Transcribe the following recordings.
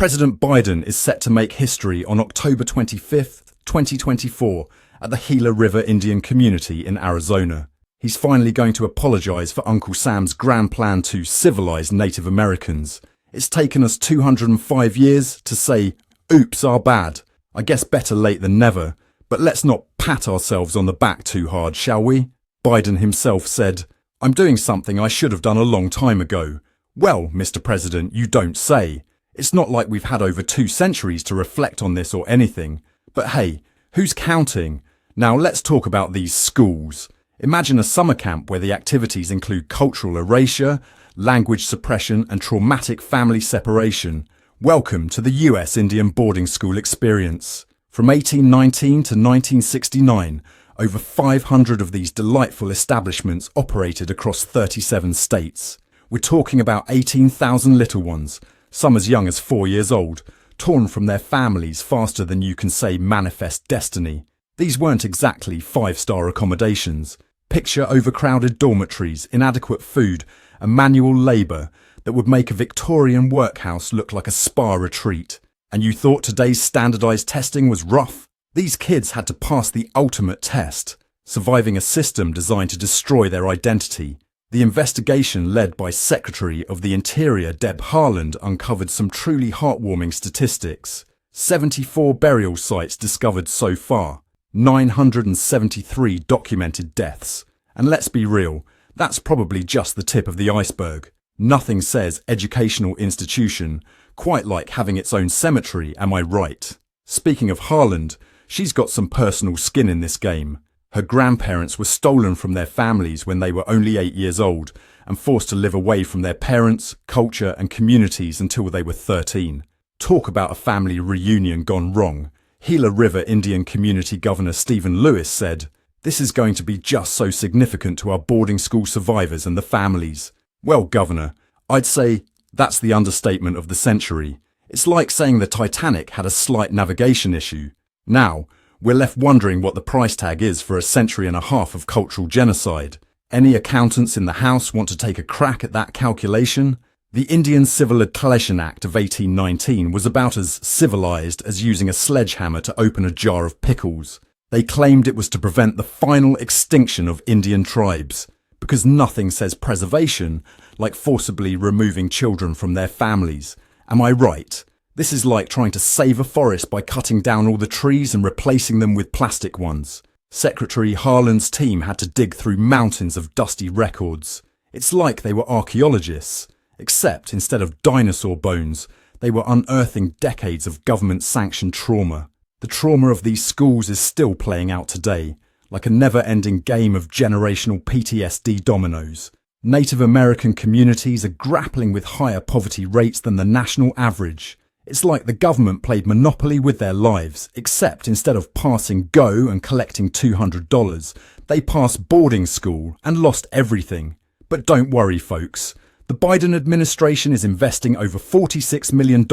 President Biden is set to make history on October 25th, 2024 at the Gila River Indian Community in Arizona. He's finally going to apologize for Uncle Sam's grand plan to civilize Native Americans. It's taken us 205 years to say, oops, our bad. I guess better late than never, but let's not pat ourselves on the back too hard, shall we? Biden himself said, "I'm doing something I should have done a long time ago." Well, Mr. President, you don't say. It's not like we've had over 2 centuries to reflect on this or anything. But hey, who's counting? Now let's talk about these schools. Imagine a summer camp where the activities include cultural erasure, language suppression and traumatic family separation. Welcome to the US Indian boarding school experience. From 1819 to 1969, over 500 of these delightful establishments operated across 37 states. We're talking about 18,000 little ones, some as young as 4 years old, torn from their families faster than you can say manifest destiny. These weren't exactly 5-star accommodations. Picture overcrowded dormitories, inadequate food, and manual labour that would make a Victorian workhouse look like a spa retreat. And you thought today's standardised testing was rough? These kids had to pass the ultimate test, surviving a system designed to destroy their identity. The investigation led by Secretary of the Interior Deb Haaland uncovered some truly heartwarming statistics. 74 burial sites discovered so far, 973 documented deaths. And let's be real, that's probably just the tip of the iceberg. Nothing says educational institution quite like having its own cemetery, am I right? Speaking of Haaland, she's got some personal skin in this game. Her grandparents were stolen from their families when they were only 8 years old and forced to live away from their parents, culture and communities until they were 13. Talk about a family reunion gone wrong. Gila River Indian Community Governor Stephen Lewis said, "This is going to be just so significant to our boarding school survivors and the families." Well, Governor, I'd say that's the understatement of the century. It's like saying the Titanic had a slight navigation issue. Now, we're left wondering what the price tag is for a century and a half of cultural genocide. Any accountants in the House want to take a crack at that calculation? The Indian Civil Accession Act of 1819 was about as civilized as using a sledgehammer to open a jar of pickles. They claimed it was to prevent the final extinction of Indian tribes, because nothing says preservation like forcibly removing children from their families. Am I right? This is like trying to save a forest by cutting down all the trees and replacing them with plastic ones. Secretary Haaland's team had to dig through mountains of dusty records. It's like they were archaeologists, except instead of dinosaur bones, they were unearthing decades of government-sanctioned trauma. The trauma of these schools is still playing out today, like a never-ending game of generational PTSD dominoes. Native American communities are grappling with higher poverty rates than the national average. It's like the government played Monopoly with their lives, except instead of passing go and collecting $200, they passed boarding school and lost everything. But don't worry, folks. The Biden administration is investing over $46 million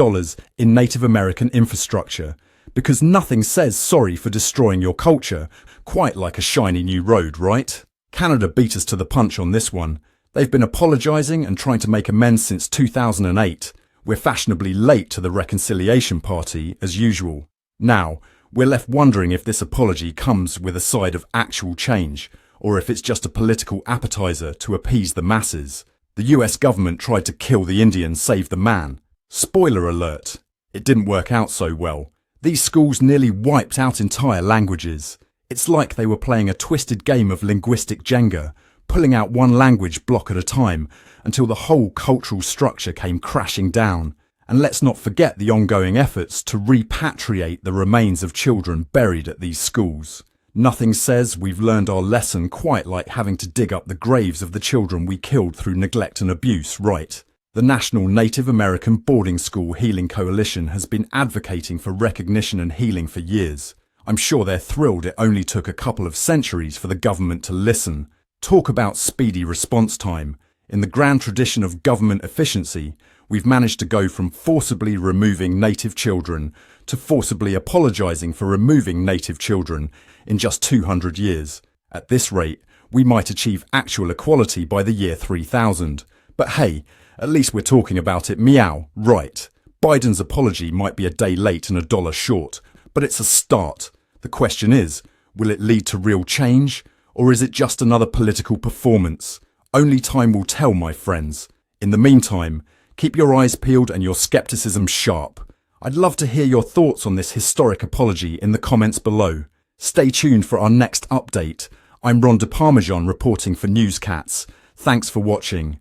in Native American infrastructure, because nothing says sorry for destroying your culture, quite like a shiny new road, right? Canada beat us to the punch on this one. They've been apologising and trying to make amends since 2008. We're fashionably late to the reconciliation party, as usual. Now, we're left wondering if this apology comes with a side of actual change, or if it's just a political appetizer to appease the masses. The US government tried to kill the Indian, save the man. Spoiler alert, it didn't work out so well. These schools nearly wiped out entire languages. It's like they were playing a twisted game of linguistic Jenga, pulling out one language block at a time until the whole cultural structure came crashing down. And let's not forget the ongoing efforts to repatriate the remains of children buried at these schools. Nothing says we've learned our lesson quite like having to dig up the graves of the children we killed through neglect and abuse, right? The National Native American Boarding School Healing Coalition has been advocating for recognition and healing for years. I'm sure they're thrilled it only took a couple of centuries for the government to listen. Talk about speedy response time. In the grand tradition of government efficiency, we've managed to go from forcibly removing Native children to forcibly apologising for removing Native children in just 200 years. At this rate, we might achieve actual equality by the year 3000. But hey, at least we're talking about it, meow, right? Biden's apology might be a day late and a dollar short, but it's a start. The question is, will it lead to real change, or is it just another political performance? Only time will tell, my friends. In the meantime, keep your eyes peeled and your skepticism sharp. I'd love to hear your thoughts on this historic apology in the comments below. Stay tuned for our next update. I'm Ron De Parmesan reporting for Newscats. Thanks for watching.